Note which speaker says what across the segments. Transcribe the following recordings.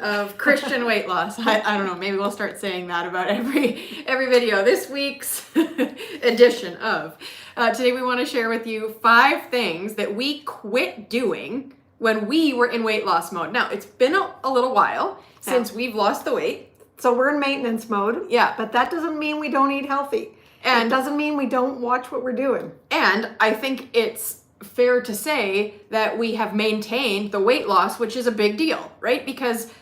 Speaker 1: of Christian weight loss. I don't know, maybe we'll start saying that about every video. This week's edition of today we want to share with you 5 things that we quit doing when we were in weight loss mode. Now, it's been a little while since we've lost the weight.
Speaker 2: So we're in maintenance mode.
Speaker 1: Yeah.
Speaker 2: But that doesn't mean we don't eat healthy. And it doesn't mean we don't watch what we're doing.
Speaker 1: And I think it's fair to say that we have maintained the weight loss, which is a big deal, right? Because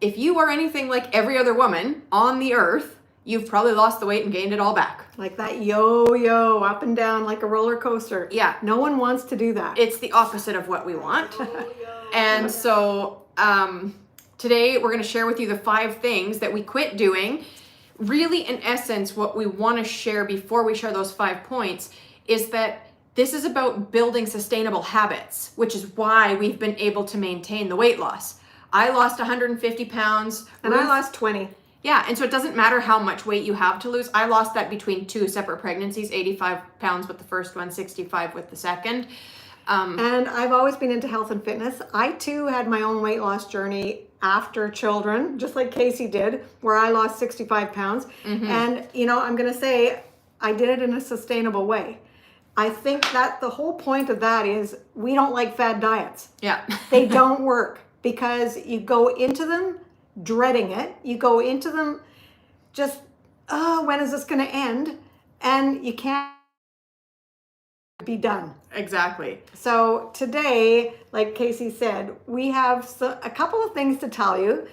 Speaker 1: if you are anything like every other woman on the earth, you've probably lost the weight and gained it all back.
Speaker 2: Like that yo-yo, up and down like a roller coaster.
Speaker 1: Yeah.
Speaker 2: No one wants to do that.
Speaker 1: It's the opposite of what we want. And so today we're going to share with you the 5 things that we quit doing. Really, in essence, what we want to share before we share those 5 points is that this is about building sustainable habits, which is why we've been able to maintain the weight loss. I lost 150 pounds.
Speaker 2: And I lost 20.
Speaker 1: Yeah, and so it doesn't matter how much weight you have to lose. I lost that between 2 separate pregnancies, 85 pounds with the first one, 65 with the second.
Speaker 2: And I've always been into health and fitness. I too had my own weight loss journey after children, just like Casey did, where I lost 65 pounds. And, I'm going to say I did it in a sustainable way. I think that the whole point of that is we don't like fad diets.
Speaker 1: Yeah.
Speaker 2: They don't work because you go into them dreading it. You go into them just, when is this going to end? And you can't be done.
Speaker 1: Exactly.
Speaker 2: So today, like Casey said, we have a couple of things to tell you.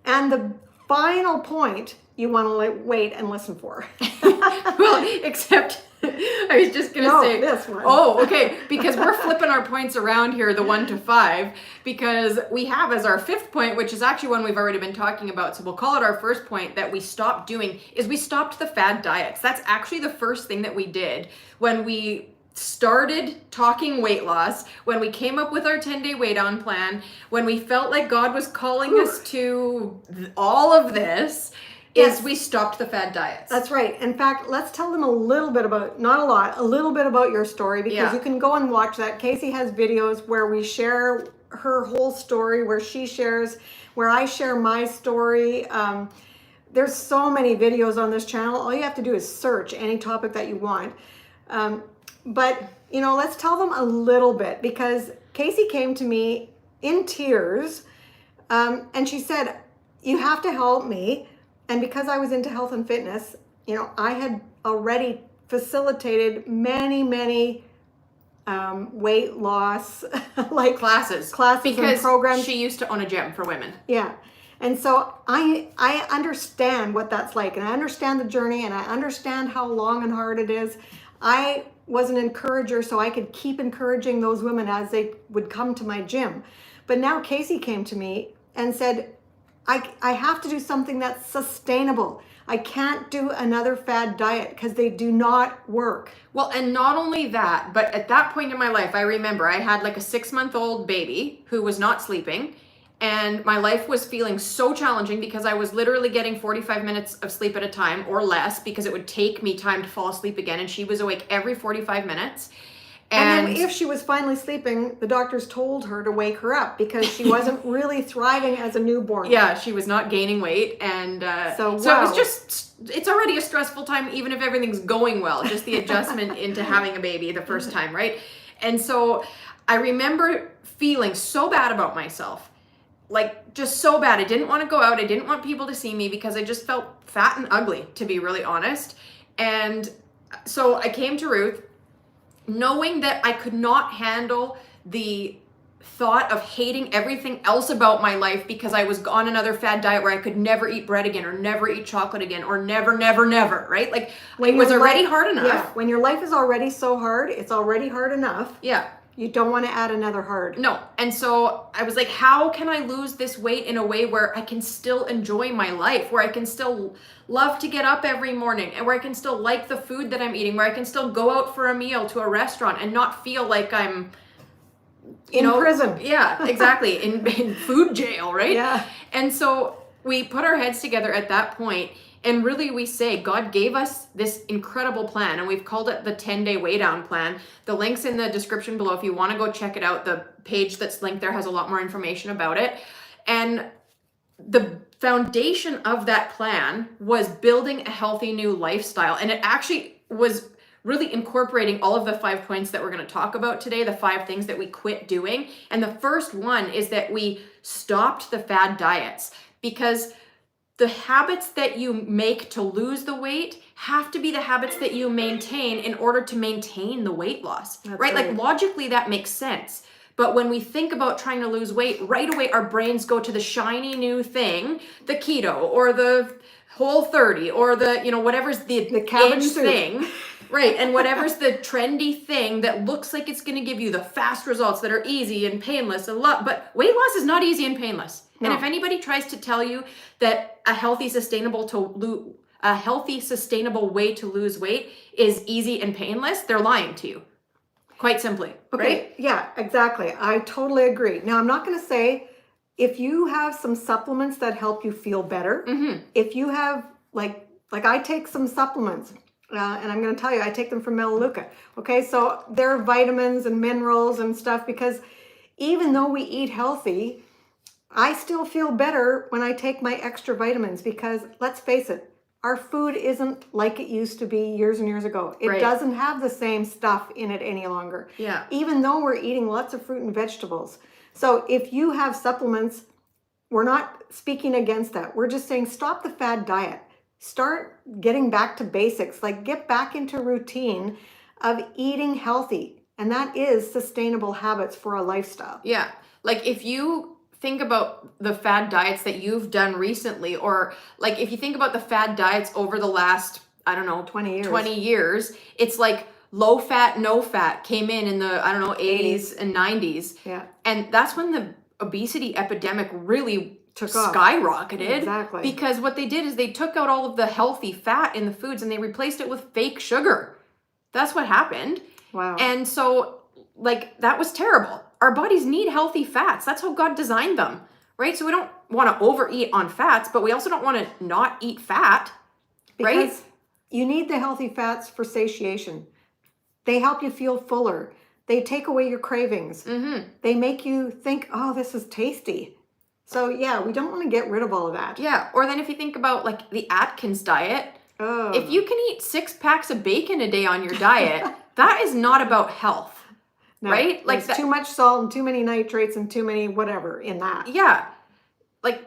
Speaker 2: And the final point you want to wait and listen for.
Speaker 1: Well, except I was just going to say
Speaker 2: this one.
Speaker 1: Oh, okay, because we're flipping our points around here, the 1 to 5, because we have as our 5th point, which is actually one we've already been talking about, so we'll call it our first point that we stopped doing, is we stopped the fad diets. That's actually the first thing that we did when we started talking weight loss, when we came up with our 10-day WeighDown plan, when we felt like God was calling us to all of this. Is we stopped the fad diets.
Speaker 2: That's right. In fact, let's tell them a little bit about, not a lot, a little bit about your story, because you can go and watch that. Casey has videos where we share her whole story, where she shares, where I share my story. There's so many videos on this channel. All you have to do is search any topic that you want. But, let's tell them a little bit, because Casey came to me in tears, and she said, you have to help me. And because I was into health and fitness, I had already facilitated many weight loss like
Speaker 1: classes
Speaker 2: and programs.
Speaker 1: She used to own a gym for women.
Speaker 2: Yeah. And so I understand what that's like, and I understand the journey, and I understand how long and hard it is. I was an encourager, so I could keep encouraging those women as they would come to my gym. But now Casey came to me and said, I have to do something that's sustainable. I can't do another fad diet because they do not work.
Speaker 1: Well, and not only that, but at that point in my life, I remember I had like a 6-month-old baby who was not sleeping, and my life was feeling so challenging because I was literally getting 45 minutes of sleep at a time or less, because it would take me time to fall asleep again, and she was awake every 45 minutes.
Speaker 2: And then if she was finally sleeping, the doctors told her to wake her up because she wasn't really thriving as a newborn.
Speaker 1: Yeah, she was not gaining weight. And so it was it's already a stressful time, even if everything's going well, just the adjustment into having a baby the first time, right? And so I remember feeling so bad about myself, like just so bad. I didn't want to go out. I didn't want people to see me because I just felt fat and ugly, to be really honest. And so I came to Ruth, knowing that I could not handle the thought of hating everything else about my life because I was on another fad diet where I could never eat bread again, or never eat chocolate again, or never, right? Like, it was already hard enough.
Speaker 2: Yeah, when your life is already so hard, it's already hard enough.
Speaker 1: Yeah.
Speaker 2: You don't want to add another hard.
Speaker 1: No. And so I was like, how can I lose this weight in a way where I can still enjoy my life, where I can still love to get up every morning, and where I can still like the food that I'm eating, where I can still go out for a meal to a restaurant and not feel like I'm
Speaker 2: in prison.
Speaker 1: Yeah, exactly. in food jail, right?
Speaker 2: Yeah.
Speaker 1: And so we put our heads together at that point, and really we say God gave us this incredible plan, and we've called it the 10-day WeighDown Plan. The link's in the description below if you want to go check it out. The page that's linked there has a lot more information about it. And the foundation of that plan was building a healthy new lifestyle. And it actually was really incorporating all of the 5 points that we're going to talk about today, the 5 things that we quit doing. And the first one is that we stopped the fad diets, because the habits that you make to lose the weight have to be the habits that you maintain in order to maintain the weight loss, right? Like logically that makes sense. But when we think about trying to lose weight, right away our brains go to the shiny new thing, the keto or the Whole30 or the, whatever's the cabbage thing. Right, and whatever's the trendy thing that looks like it's going to give you the fast results that are easy and painless and but weight loss is not easy and painless. No. And if anybody tries to tell you that a healthy, sustainable way to lose weight is easy and painless, they're lying to you. Quite simply.
Speaker 2: Okay,
Speaker 1: right?
Speaker 2: Yeah, exactly. I totally agree. Now, I'm not going to say if you have some supplements that help you feel better, if you have like I take some supplements. And I'm going to tell you, I take them from Melaleuca. Okay, so they're vitamins and minerals and stuff, because even though we eat healthy, I still feel better when I take my extra vitamins, because let's face it, our food isn't like it used to be years and years ago. It doesn't have the same stuff in it any longer.
Speaker 1: Yeah.
Speaker 2: Even though we're eating lots of fruit and vegetables. So if you have supplements, we're not speaking against that. We're just saying stop the fad diet. Start getting back to basics, like get back into routine of eating healthy. And that is sustainable habits for a lifestyle.
Speaker 1: Yeah. Like if you think about the fad diets that you've done recently, or like if you think about the fad diets over the last, 20 years, it's like low fat, no fat came in the, 80s and 90s.
Speaker 2: Yeah.
Speaker 1: And that's when the obesity epidemic really
Speaker 2: skyrocketed.
Speaker 1: Exactly. Because what they did is they took out all of the healthy fat in the foods and they replaced it with fake sugar. That's what happened.
Speaker 2: Wow.
Speaker 1: And so that was terrible. Our bodies need healthy fats. That's how God designed them, right? So we don't want to overeat on fats, but we also don't want to not eat fat, right?
Speaker 2: Because you need the healthy fats for satiation. They help you feel fuller. They take away your cravings. They make you think, oh, this is tasty. So yeah, we don't want to get rid of all of that.
Speaker 1: Yeah, or then if you think about the Atkins diet, if you can eat 6 packs of bacon a day on your diet, that is not about health, right?
Speaker 2: There's too much salt and too many nitrates and too many whatever in that.
Speaker 1: Yeah,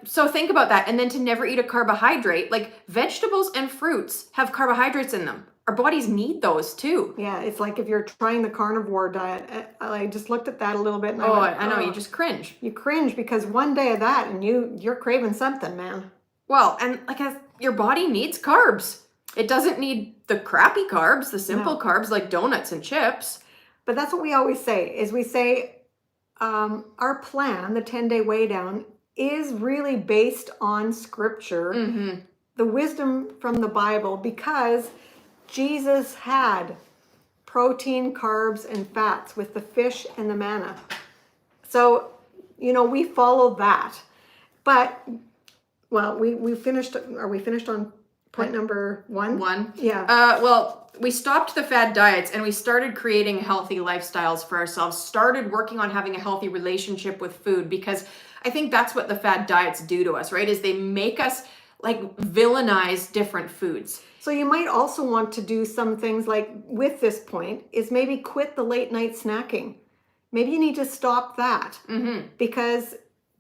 Speaker 1: so think about that. And then to never eat a carbohydrate, vegetables and fruits have carbohydrates in them. Our bodies need those too.
Speaker 2: Yeah, it's like if you're trying the carnivore diet. I just looked at that a little bit. And
Speaker 1: I know, you just cringe.
Speaker 2: You cringe because one day of that and you're craving something, man.
Speaker 1: Well, and your body needs carbs. It doesn't need the crappy carbs, the simple carbs like donuts and chips.
Speaker 2: But that's what we always say, is we say our plan, the 10-day weigh down, is really based on scripture, the wisdom from the Bible, because Jesus had protein, carbs, and fats with the fish and the manna. So, we follow that. But, well, we finished, are we finished on point number 1?
Speaker 1: 1.
Speaker 2: Yeah.
Speaker 1: Well, we stopped the fad diets and we started creating healthy lifestyles for ourselves, started working on having a healthy relationship with food, because I think that's what the fad diets do to us, right? Is they make us villainize different foods.
Speaker 2: So you might also want to do some things with this point is maybe quit the late night snacking. Maybe you need to stop that because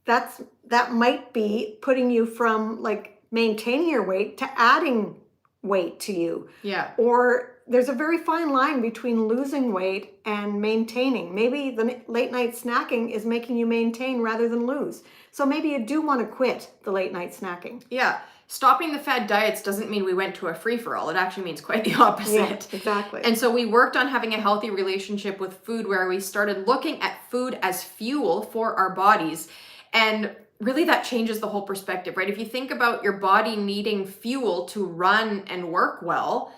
Speaker 2: that might be putting you from maintaining your weight to adding weight to you.
Speaker 1: Yeah.
Speaker 2: Or there's a very fine line between losing weight and maintaining. Maybe the late night snacking is making you maintain rather than lose. So maybe you do want to quit the late night snacking.
Speaker 1: Yeah. Stopping the fad diets doesn't mean we went to a free-for-all. It actually means quite the opposite.
Speaker 2: Yeah, exactly.
Speaker 1: And so we worked on having a healthy relationship with food, where we started looking at food as fuel for our bodies. And really that changes the whole perspective, right? If you think about your body needing fuel to run and work well,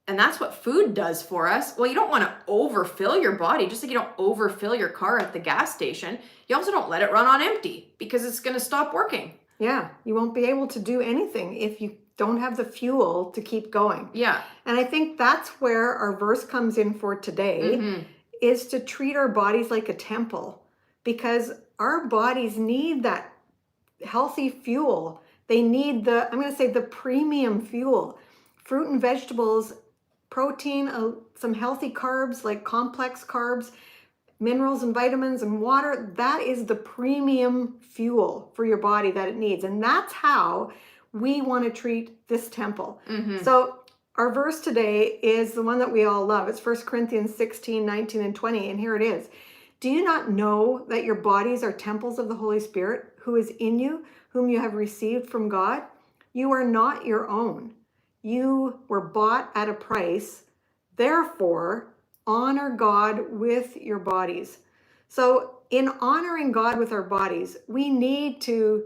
Speaker 1: and that's what food does for us, well, you don't want to overfill your body, just like you don't overfill your car at the gas station. You also don't let it run on empty, because it's going to stop working.
Speaker 2: Yeah, you won't be able to do anything if you don't have the fuel to keep going.
Speaker 1: Yeah.
Speaker 2: And I think that's where our verse comes in for today, is to treat our bodies like a temple, because our bodies need that healthy fuel. They need I'm going to say the premium fuel. Fruit and vegetables, protein, some healthy carbs like complex carbs, minerals and vitamins and water. That is the premium fuel for your body that it needs. And that's how we want to treat this temple. So our verse today is the one that we all love. It's 1 Corinthians 16, 19, and 20. And here it is. Do you not know that your bodies are temples of the Holy Spirit who is in you, whom you have received from God? You are not your own. You were bought at a price. Therefore, honor God with your bodies. So in honoring God with our bodies, we need to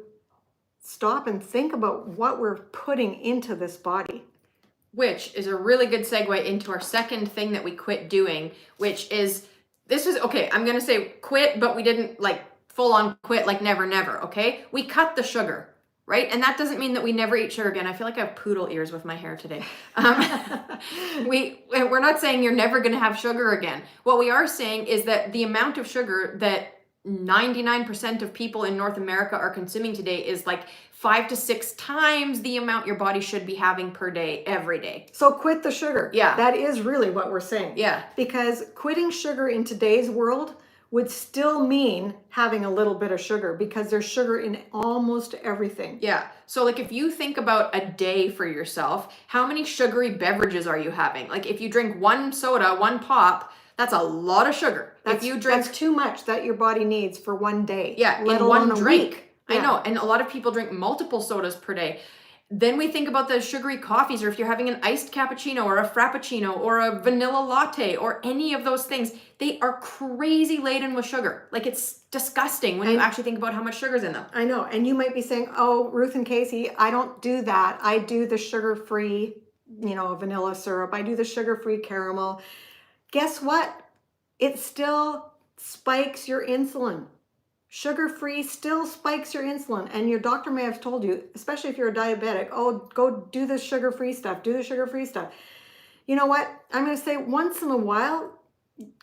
Speaker 2: stop and think about what we're putting into this body.
Speaker 1: Which is a really good segue into our second thing that we quit doing, which is, I'm going to say quit, but we didn't like full on quit, like never, okay? We cut the sugar. Right? And that doesn't mean that we never eat sugar again. I feel like I have poodle ears with my hair today. We're not saying you're never going to have sugar again. What we are saying is that the amount of sugar that 99% of people in North America are consuming today is like 5 to 6 times the amount your body should be having per day, every day.
Speaker 2: So quit the sugar.
Speaker 1: Yeah.
Speaker 2: That is really what we're saying.
Speaker 1: Yeah.
Speaker 2: Because quitting sugar in today's world would still mean having a little bit of sugar, because there's sugar in almost everything.
Speaker 1: Yeah. So like if you think about a day for yourself, how many sugary beverages are you having? Like if you drink one soda, one pop, that's a lot of sugar.
Speaker 2: That's too much that your body needs for one day.
Speaker 1: Yeah,
Speaker 2: let
Speaker 1: in
Speaker 2: alone
Speaker 1: one drink.
Speaker 2: Week.
Speaker 1: I know. And a lot of people drink multiple sodas per day. Then we think about the sugary coffees, or if you're having an iced cappuccino or a frappuccino or a vanilla latte or any of those things, they are crazy laden with sugar. Like it's disgusting when you actually think about how much sugar's in them.
Speaker 2: I know. And you might be saying, oh, Ruth and Casey, I don't do that. I do the sugar-free, vanilla syrup. I do the sugar-free caramel. Guess what? It still spikes your insulin. Sugar-free still spikes your insulin. And your doctor may have told you, especially if you're a diabetic, oh, go do the sugar-free stuff. Do the sugar-free stuff. You know what? I'm going to say once in a while,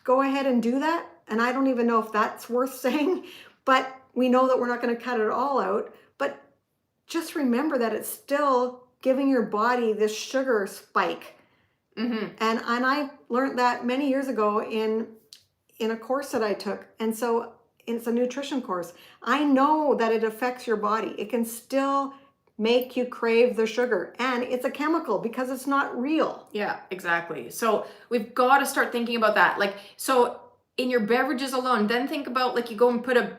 Speaker 2: go ahead and do that. And I don't even know if that's worth saying, but we know that we're not going to cut it all out. But just remember that it's still giving your body this sugar spike. And I learned that many years ago in a course that I took. And so it's a nutrition course. I know that it affects your body. It can still make you crave the sugar, and it's a chemical because it's not real.
Speaker 1: Yeah, exactly. So we've got to start thinking about that. Like, so in your beverages alone, then think about like you go and put a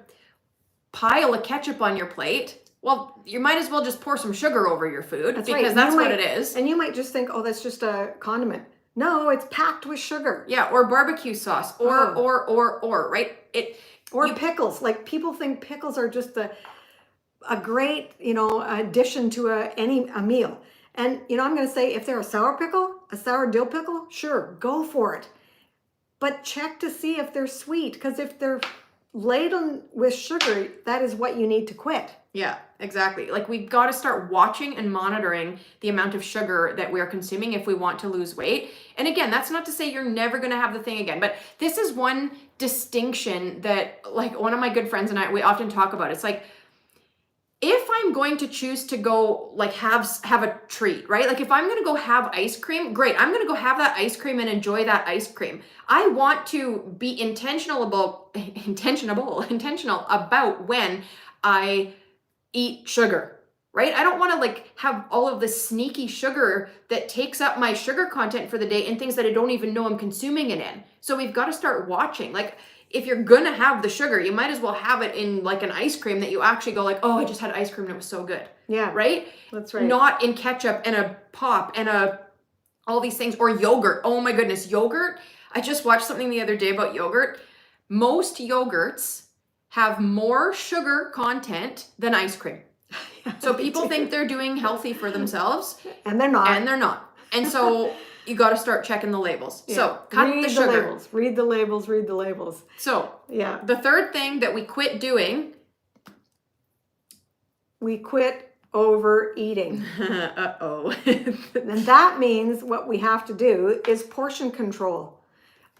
Speaker 1: pile of ketchup on your plate. Well, you might as well just pour some sugar over your food because that's what it is.
Speaker 2: And you might just think, oh, that's just a condiment. No, it's packed with sugar.
Speaker 1: Yeah, or barbecue sauce, or right?
Speaker 2: Pickles. Like people think pickles are just a great, addition to a meal. And I'm going to say if they're a sour pickle, a sour dill pickle, sure, go for it. But check to see if they're sweet, because if they're laden with sugar, that is what you need to quit.
Speaker 1: Yeah, exactly. Like we've got to start watching and monitoring the amount of sugar that we are consuming if we want to lose weight. And again, that's not to say you're never going to have the thing again, but this is one distinction that like one of my good friends and I, we often talk about. It's like, if I'm going to choose to go like have a treat, right? Like if I'm going to go have ice cream, great. I'm going to go have that ice cream and enjoy that ice cream. I want to be intentional about when I eat sugar, right? I don't want to like have all of this sneaky sugar that takes up my sugar content for the day and things that I don't even know I'm consuming it in. So we've got to start watching. Like if you're going to have the sugar, you might as well have it in like an ice cream that you actually go like, oh, I just had ice cream and it was so good.
Speaker 2: Yeah.
Speaker 1: Right?
Speaker 2: That's right.
Speaker 1: Not in ketchup and a pop and all these things, or yogurt. Oh my goodness, yogurt. I just watched something the other day about yogurt. Most yogurts have more sugar content than ice cream. So people think they're doing healthy for themselves.
Speaker 2: And they're not.
Speaker 1: And so you got to start checking the labels. Yeah. So cut the sugar.
Speaker 2: Read the labels.
Speaker 1: So
Speaker 2: yeah,
Speaker 1: the third thing that we quit doing.
Speaker 2: We quit overeating.
Speaker 1: Uh-oh.
Speaker 2: And that means what we have to do is portion control.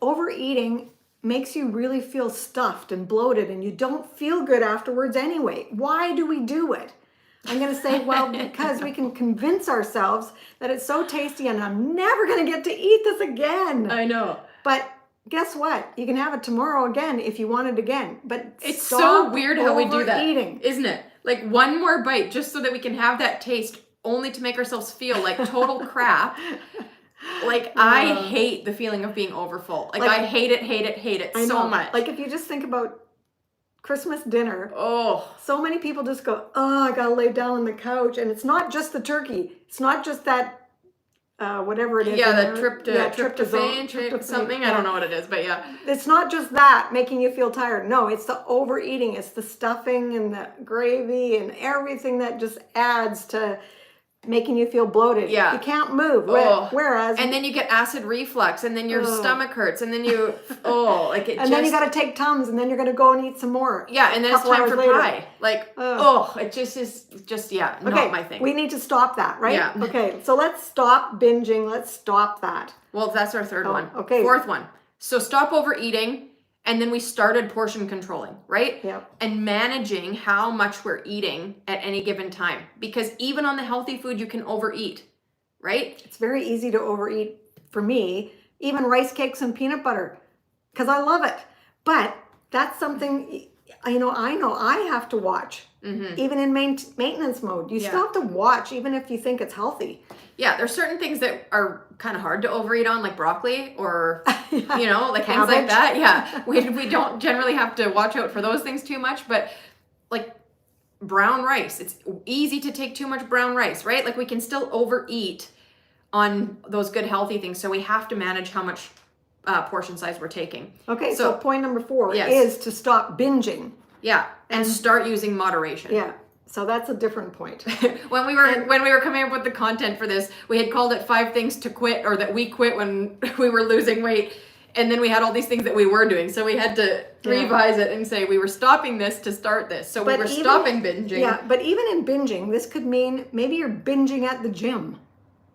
Speaker 2: Overeating makes you really feel stuffed and bloated and you don't feel good afterwards anyway. Why do we do it? I'm going to say, well, because we can convince ourselves that it's so tasty and I'm never going to get to eat this again.
Speaker 1: I know.
Speaker 2: But guess what? You can have it tomorrow again if you want it again. But
Speaker 1: it's so weird how we do that,
Speaker 2: eating,
Speaker 1: isn't it? Like one more bite just so that we can have that taste, only to make ourselves feel like total crap. Like I hate the feeling of being overfull. Like I hate it so much.
Speaker 2: Like if you just think about Christmas dinner,
Speaker 1: oh,
Speaker 2: so many people just go, oh, I gotta lay down on the couch, and it's not just the turkey. It's not just that. Whatever it is.
Speaker 1: Yeah, the tryptophan, something. I don't know what it is, but yeah.
Speaker 2: It's not just that making you feel tired. No, it's the overeating. It's the stuffing and the gravy and everything that just adds to making you feel bloated.
Speaker 1: Yeah.
Speaker 2: You can't move. Whereas...
Speaker 1: And then you get acid reflux, and then your stomach hurts, and then you... like it.
Speaker 2: And then you got to take Tums, and then you're going to go and eat some more.
Speaker 1: Yeah, and then it's time for pie. Like, it just is not my thing.
Speaker 2: We need to stop that, right?
Speaker 1: Yeah.
Speaker 2: Okay, so let's stop binging. Let's stop that.
Speaker 1: Well, that's our third one.
Speaker 2: Okay.
Speaker 1: Fourth one. So stop overeating. And then we started portion controlling, right?
Speaker 2: Yep.
Speaker 1: And managing how much we're eating at any given time. Because even on the healthy food, you can overeat, right?
Speaker 2: It's very easy to overeat for me, even rice cakes and peanut butter, because I love it. But that's something, I know I have to watch, even in maintenance mode. You still have to watch, even if you think it's healthy.
Speaker 1: Yeah, there's certain things that are kind of hard to overeat on, like broccoli or, like things like that. Yeah, we don't generally have to watch out for those things too much, but like brown rice, it's easy to take too much brown rice, right? Like we can still overeat on those good healthy things, so we have to manage how much portion size we're taking.
Speaker 2: Okay, so point number 4 is to stop binging.
Speaker 1: Yeah, and start using moderation.
Speaker 2: Yeah. So that's a different point.
Speaker 1: when we were coming up with the content for this, we had called it 5 things to quit, or that we quit when we were losing weight. And then we had all these things that we were doing. So we had to revise it and say we were stopping this to start this. So we were stopping binging.
Speaker 2: Yeah, but even in binging, this could mean maybe you're binging at the gym.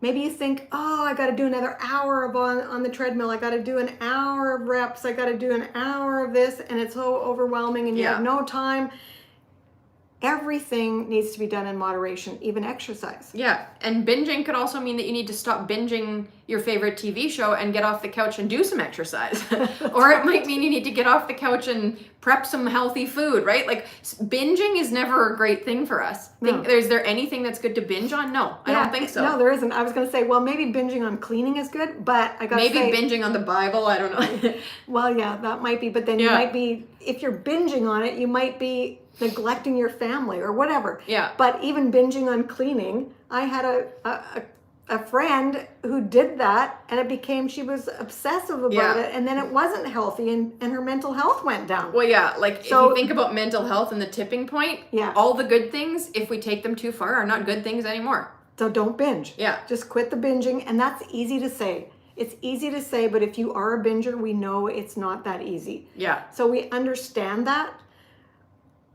Speaker 2: Maybe you think, oh, I got to do another hour on the treadmill. I got to do an hour of reps. I got to do an hour of this. And it's so overwhelming and you have no time. Everything needs to be done in moderation, even exercise.
Speaker 1: Yeah, and binging could also mean that you need to stop binging your favorite TV show and get off the couch and do some exercise. Or it might mean you need to get off the couch and prep some healthy food, right? Like binging is never a great thing for us.
Speaker 2: No.
Speaker 1: Is there anything that's good to binge on? No, I don't think so.
Speaker 2: No, there isn't. I was going to say, well, maybe binging on cleaning is good, but I got to say...
Speaker 1: Maybe binging on the Bible, I don't know.
Speaker 2: Well, yeah, that might be, but then you might be, if you're binging on it, you might be neglecting your family or whatever.
Speaker 1: Yeah.
Speaker 2: But even binging on cleaning, I had a friend who did that, and it became, she was obsessive about it, and then it wasn't healthy, and her mental health went down.
Speaker 1: Well, yeah, like if you think about mental health and the tipping point, all the good things, if we take them too far, are not good things anymore.
Speaker 2: So don't binge.
Speaker 1: Yeah.
Speaker 2: Just quit the binging, and that's easy to say. It's easy to say, but if you are a binger, we know it's not that easy.
Speaker 1: Yeah.
Speaker 2: So we understand that.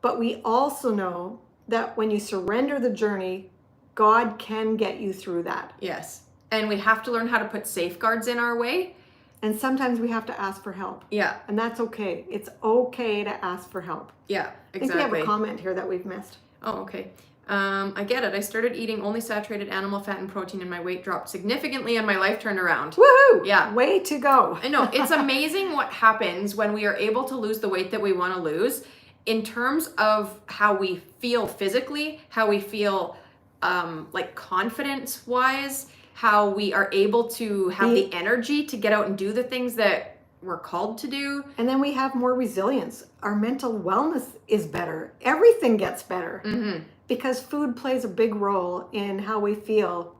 Speaker 2: But we also know that when you surrender the journey, God can get you through that.
Speaker 1: Yes. And we have to learn how to put safeguards in our way.
Speaker 2: And sometimes we have to ask for help.
Speaker 1: Yeah.
Speaker 2: And that's okay. It's okay to ask for help.
Speaker 1: Yeah, exactly.
Speaker 2: I think we have a comment here that we've missed.
Speaker 1: Oh, okay. I get it. I started eating only saturated animal fat and protein, and my weight dropped significantly and my life turned around.
Speaker 2: Woohoo!
Speaker 1: Yeah.
Speaker 2: Way to go.
Speaker 1: I know. It's amazing what happens when we are able to lose the weight that we want to lose. In terms of how we feel physically, how we feel like confidence-wise, how we are able to have the energy to get out and do the things that we're called to do.
Speaker 2: And then we have more resilience. Our mental wellness is better. Everything gets better.
Speaker 1: Mm-hmm.
Speaker 2: Because food plays a big role in how we feel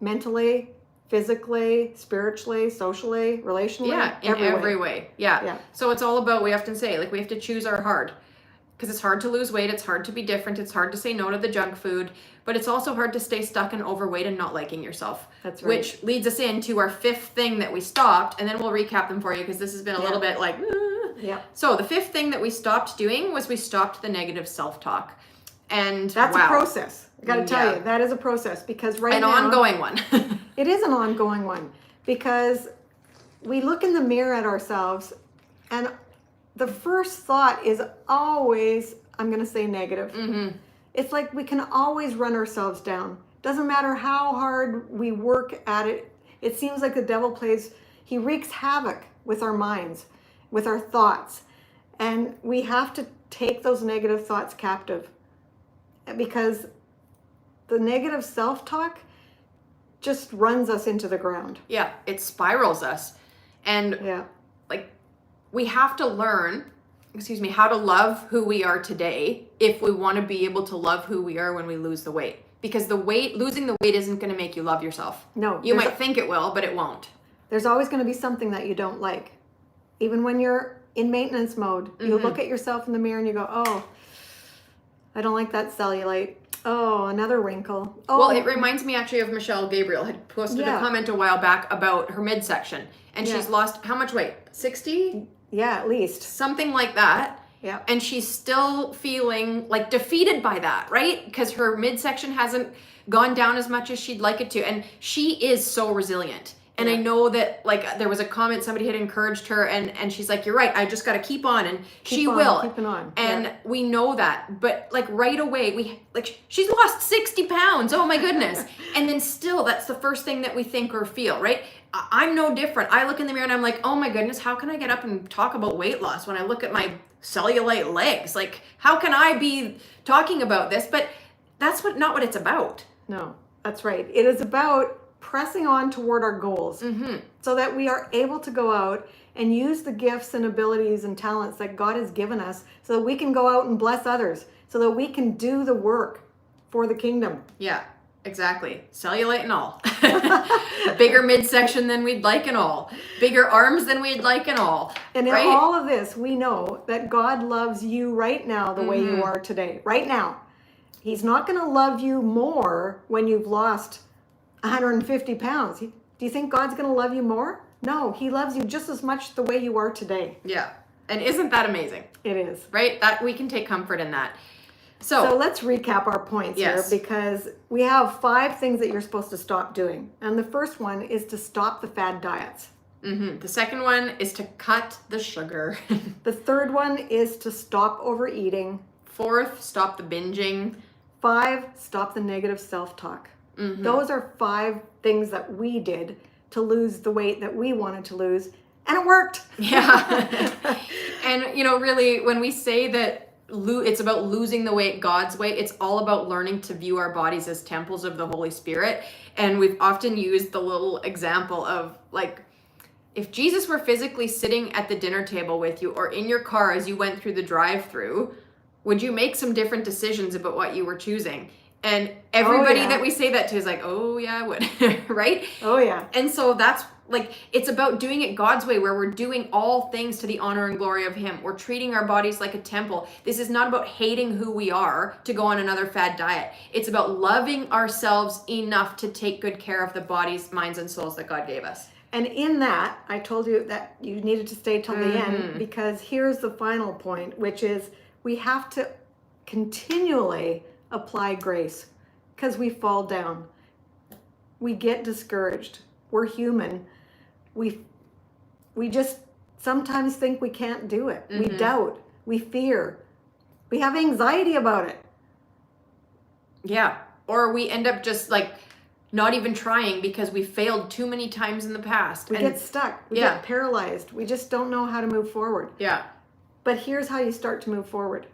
Speaker 2: mentally, physically, spiritually, socially, relationally.
Speaker 1: Yeah, in every way. Yeah. So it's all about, we often say, like we have to choose our hard. Because it's hard to lose weight, it's hard to be different, it's hard to say no to the junk food, but it's also hard to stay stuck and overweight and not liking yourself.
Speaker 2: That's right.
Speaker 1: Which leads us into our 5th thing that we stopped, and then we'll recap them for you because this has been a little bit like...
Speaker 2: Yeah.
Speaker 1: So the 5th thing that we stopped doing was we stopped the negative self-talk. And
Speaker 2: that's a process. I got to tell you, that is a process because right now...
Speaker 1: An ongoing one.
Speaker 2: It is an ongoing one because we look in the mirror at ourselves And the first thought is always, I'm going to say negative. It's like we can always run ourselves down. Doesn't matter how hard we work at it. It seems like the devil he wreaks havoc with our minds, with our thoughts. And we have to take those negative thoughts captive, because the negative self-talk just runs us into the ground.
Speaker 1: Yeah, it spirals us. And like, we have to learn, how to love who we are today if we want to be able to love who we are when we lose the weight. Because losing the weight isn't going to make you love yourself.
Speaker 2: No.
Speaker 1: You might think it will, but it won't.
Speaker 2: There's always going to be something that you don't like. Even when you're in maintenance mode, you look at yourself in the mirror and you go, oh, I don't like that cellulite. Oh, another wrinkle. Oh.
Speaker 1: Well, it reminds me actually of Michelle Gabriel had posted a comment a while back about her midsection. And she's lost how much weight? 60?
Speaker 2: Yeah, at least.
Speaker 1: Something like that.
Speaker 2: Yeah.
Speaker 1: And she's still feeling like defeated by that, right? Because her midsection hasn't gone down as much as she'd like it to. And she is so resilient. And I know that, like, there was a comment, somebody had encouraged her, and she's like, you're right, I just got to keep on, and she will.
Speaker 2: Keeping on.
Speaker 1: And we know that. But, like, right away, she's lost 60 pounds. Oh, my goodness. And then still, that's the first thing that we think or feel, right? I'm no different. I look in the mirror and I'm like, oh, my goodness, how can I get up and talk about weight loss when I look at my cellulite legs? Like, how can I be talking about this? But that's not what it's about.
Speaker 2: No, that's right. It is about pressing on toward our goals so that we are able to go out and use the gifts and abilities and talents that God has given us so that we can go out and bless others, so that we can do the work for the kingdom.
Speaker 1: Yeah, exactly. Cellulite and all. Bigger midsection than we'd like and all. Bigger arms than we'd like and all.
Speaker 2: And in all of this, we know that God loves you right now the way you are today. Right now. He's not going to love you more when you've lost 150 pounds. Do you think God's going to love you more? No, he loves you just as much the way you are today.
Speaker 1: Yeah. And isn't that amazing?
Speaker 2: It is.
Speaker 1: Right? That we can take comfort in that. So
Speaker 2: let's recap our points here, because we have 5 things that you're supposed to stop doing. And the first one is to stop the fad diets.
Speaker 1: The second one is to cut the sugar.
Speaker 2: The third one is to stop overeating.
Speaker 1: 4th, stop the binging.
Speaker 2: 5, stop the negative self-talk. Those are 5 things that we did to lose the weight that we wanted to lose, and it worked.
Speaker 1: Yeah. And, really, when we say that it's about losing the weight God's way, it's all about learning to view our bodies as temples of the Holy Spirit. And we've often used the little example of, like, if Jesus were physically sitting at the dinner table with you or in your car as you went through the drive-thru, would you make some different decisions about what you were choosing? And everybody that we say that to is like, oh yeah, I would, right?
Speaker 2: Oh yeah.
Speaker 1: And so that's like, it's about doing it God's way, where we're doing all things to the honor and glory of him. We're treating our bodies like a temple. This is not about hating who we are to go on another fad diet. It's about loving ourselves enough to take good care of the bodies, minds, and souls that God gave us.
Speaker 2: And in that, I told you that you needed to stay till the end, because here's the final point, which is we have to continually apply grace, because we fall down. We get discouraged. We're human. We just sometimes think we can't do it. We doubt. We fear. We have anxiety about it.
Speaker 1: Yeah. Or we end up just like not even trying because we failed too many times in the past.
Speaker 2: We get stuck. We get paralyzed. We just don't know how to move forward.
Speaker 1: Yeah.
Speaker 2: But here's how you start to move forward.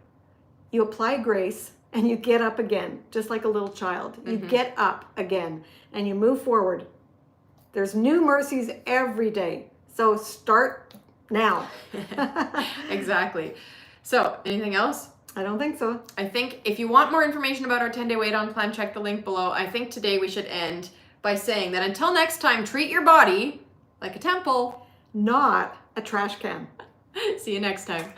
Speaker 2: You apply grace and you get up again, just like a little child. You get up again and you move forward. There's new mercies every day. So start now.
Speaker 1: Exactly. So, anything else?
Speaker 2: I don't think so.
Speaker 1: I think if you want more information about our 10-day WeighDown Plan, check the link below. I think today we should end by saying that until next time, treat your body like a temple,
Speaker 2: not a trash can.
Speaker 1: See you next time.